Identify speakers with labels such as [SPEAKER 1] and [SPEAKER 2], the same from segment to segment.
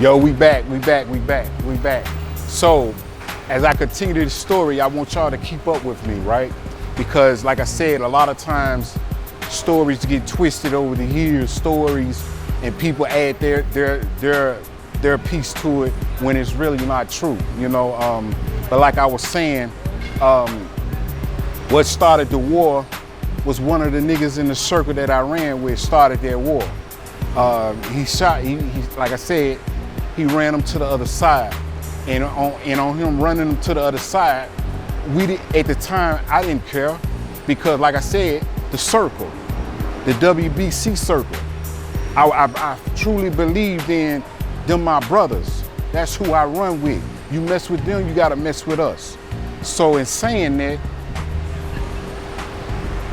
[SPEAKER 1] Yo, we back. So, as I continue this story, I want y'all to keep up with me, right? Because like I said, a lot of times stories get twisted over the years, stories, and people add their piece to it when it's really not true, you know? But like I was saying, what started the war was one of the niggas in the circle that I ran with started that war. He like I said, he ran him to the other side. And on him running him to the other side, at the time, I didn't care because like I said, the circle, the W.B.C. circle, I truly believed in them, my brothers. That's who I run with. You mess with them, you gotta mess with us. So in saying that,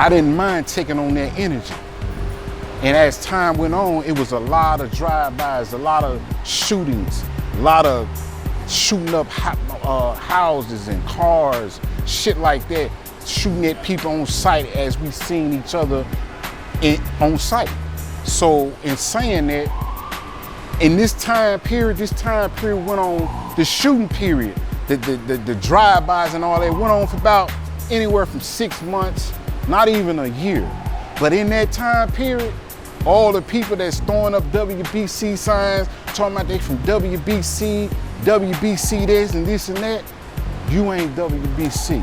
[SPEAKER 1] I didn't mind taking on that energy. And as time went on, it was a lot of drive-bys, a lot of shootings, a lot of shooting up houses and cars, shit like that, shooting at people on sight as we seen each other on sight. So in saying that, in this time period went on, the shooting period, the drive-bys and all that went on for about anywhere from 6 months, not even a year. But in that time period, all the people that's throwing up W.B.C. signs, talking about they from W.B.C., W.B.C. this and this and that, you ain't W.B.C.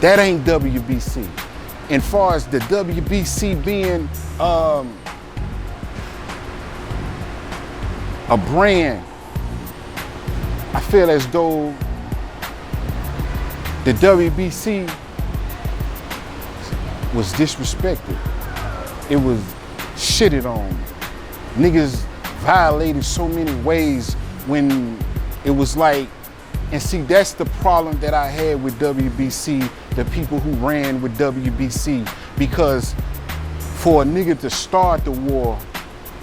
[SPEAKER 1] That ain't W.B.C. And far as the W.B.C. being a brand, I feel as though the W.B.C. was disrespected. It was shitted on. Niggas violated so many ways when it was like, and see, that's the problem that I had with W.B.C., the people who ran with W.B.C., because for a nigga to start the war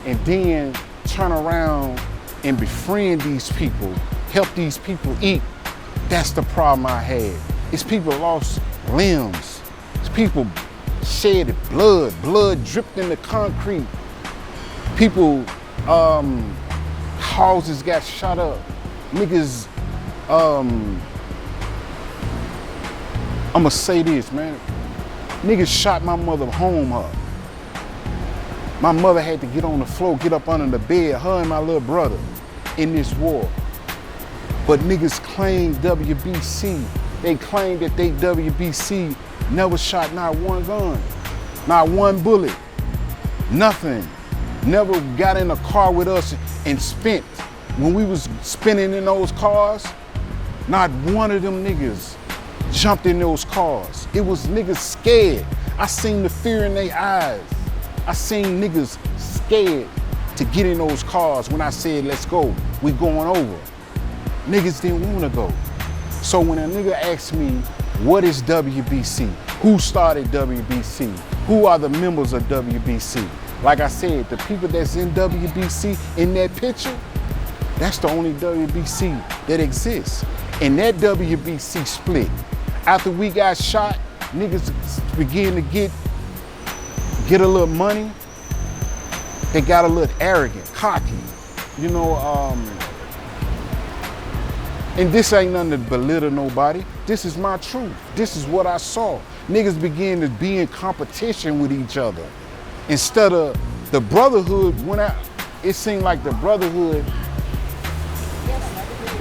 [SPEAKER 1] and then turn around and befriend these people, help these people eat, that's the problem I had. It's people lost limbs. It's people shedded blood dripped in the concrete. People, houses got shot up. Niggas, I'ma say this, man. Niggas shot my mother home up. My mother had to get on the floor, get up under the bed, her and my little brother in this war. But niggas claim W.B.C. They claim that they W.B.C. never shot not one gun, not one bullet, nothing. Never got in a car with us and spent. When we was spinning in those cars, not one of them niggas jumped in those cars. It was niggas scared. I seen the fear in their eyes. I seen niggas scared to get in those cars when I said, let's go, we going over. Niggas didn't wanna go. So when a nigga asks me, what is W.B.C.? Who started W.B.C.? Who are the members of W.B.C.? Like I said, the people that's in W.B.C. in that picture, that's the only W.B.C. that exists. And that W.B.C. split. After we got shot, niggas began to get a little money. They got a little arrogant, cocky, you know, and this ain't nothing to belittle nobody. This is my truth. This is what I saw. Niggas began to be in competition with each other. Instead of the brotherhood went out, it seemed like the brotherhood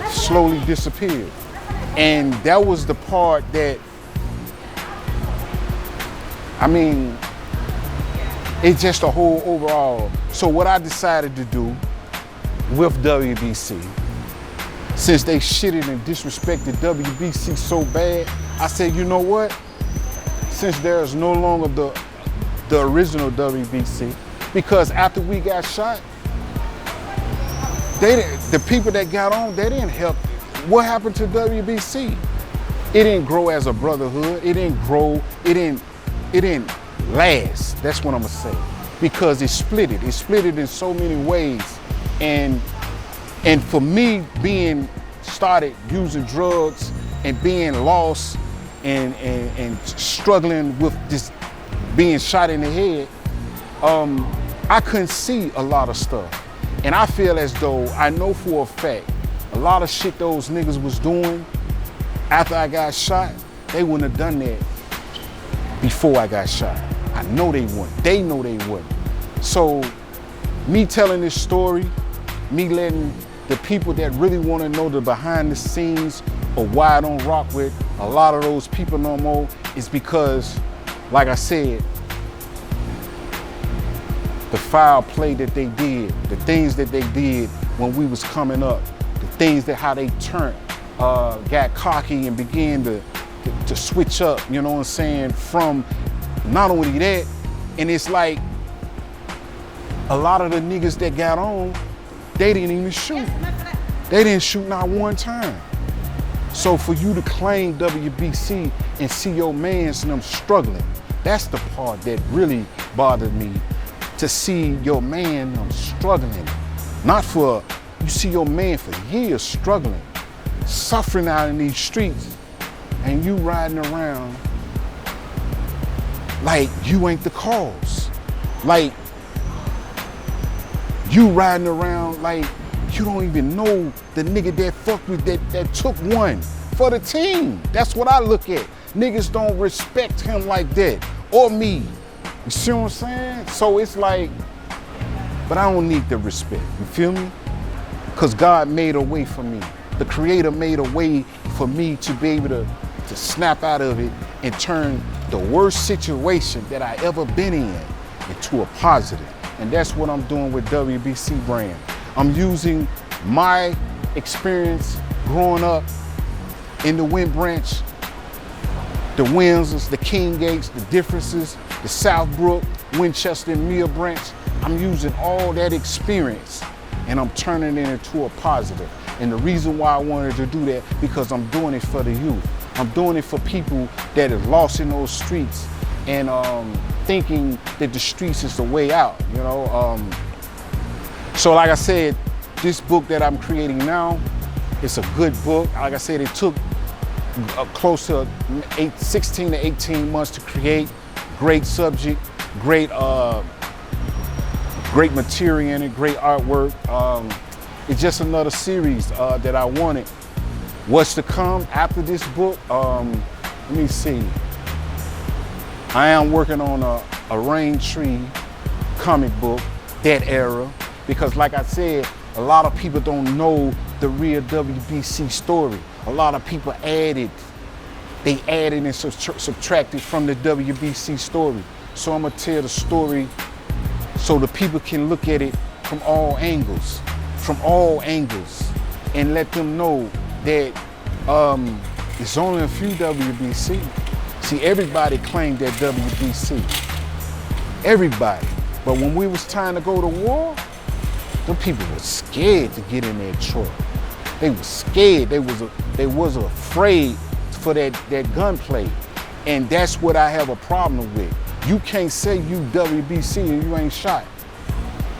[SPEAKER 1] slowly disappeared. And that was the part that, I mean, it's just a whole overall. So what I decided to do with W.B.C., since they shitted and disrespected W.B.C. so bad, I said, you know what? Since there's no longer the original W.B.C., because after we got shot, the people that got on, they didn't help. What happened to W.B.C.? It didn't grow as a brotherhood. It didn't grow. It didn't last. That's what I'm gonna say, because it split it. It split it in so many ways, and for me being started using drugs and being lost and struggling with this being shot in the head, I couldn't see a lot of stuff. And I feel as though, I know for a fact, a lot of shit those niggas was doing after I got shot, they wouldn't have done that before I got shot. I know they wouldn't. They know they wouldn't. So me telling this story, me letting the people that really want to know the behind the scenes of why I don't rock with a lot of those people no more is because, like I said, the foul play that they did, the things that they did when we was coming up, the things that how they turned, got cocky and began to switch up, you know what I'm saying, from not only that, and it's like a lot of the niggas that got on, they didn't even shoot. They didn't shoot not one time. So for you to claim W.B.C. and see your mans and them struggling, that's the part that really bothered me, to see your man them struggling. Not for, you see your man for years struggling, suffering out in these streets, and you riding around like you ain't the cause. Like you riding around like you don't even know the nigga that fucked with that took one for the team. That's what I look at. Niggas don't respect him like that, or me. You see what I'm saying? So it's like, but I don't need the respect, you feel me? Because God made a way for me. The Creator made a way for me to be able to snap out of it and turn the worst situation that I ever been in into a positive. And that's what I'm doing with W.B.C. brand. I'm using my experience growing up in the Wind Branch, the Windsors, the King Gates, the differences, the Southbrook, Winchester, and Mill Branch. I'm using all that experience and I'm turning it into a positive. And the reason why I wanted to do that, because I'm doing it for the youth. I'm doing it for people that are lost in those streets and thinking that the streets is the way out, you know? So like I said, this book that I'm creating now, it's a good book. Like I said, it took close to 16 to 18 months to create. Great subject, great material in it, great artwork. It's just another series that I wanted. What's to come after this book? Let me see. I am working on a Rain Tree comic book, that era, because like I said, a lot of people don't know the real W.B.C. story. A lot of people added and subtracted from the W.B.C. story. So I'm gonna tell the story so the people can look at it from all angles, and let them know that it's only a few W.B.C. See, everybody claimed that W.B.C. Everybody. But when we was trying to go to war, the people were scared to get in their truck. They were scared. They was afraid for that gunplay. And that's what I have a problem with. You can't say you W.B.C. and you ain't shot.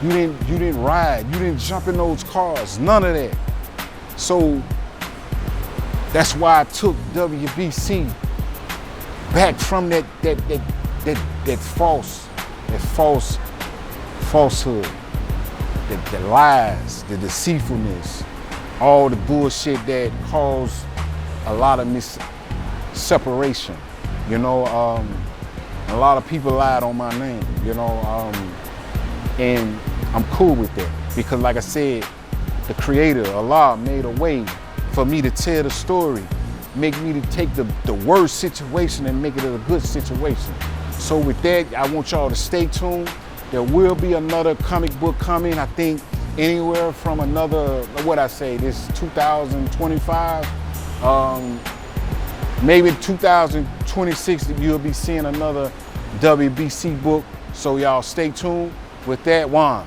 [SPEAKER 1] You didn't ride. You didn't jump in those cars. None of that. So that's why I took W.B.C. back from that falsehood, the lies, the deceitfulness, all the bullshit that caused a lot of separation. You know, a lot of people lied on my name, you know, and I'm cool with that because like I said, the Creator, Allah, made a way for me to tell the story, make me to take the worst situation and make it a good situation. So with that, I want y'all to stay tuned. There will be another comic book coming, I think anywhere from another, this 2025, maybe 2026 you'll be seeing another W.B.C. book. So y'all stay tuned. With that, Juan.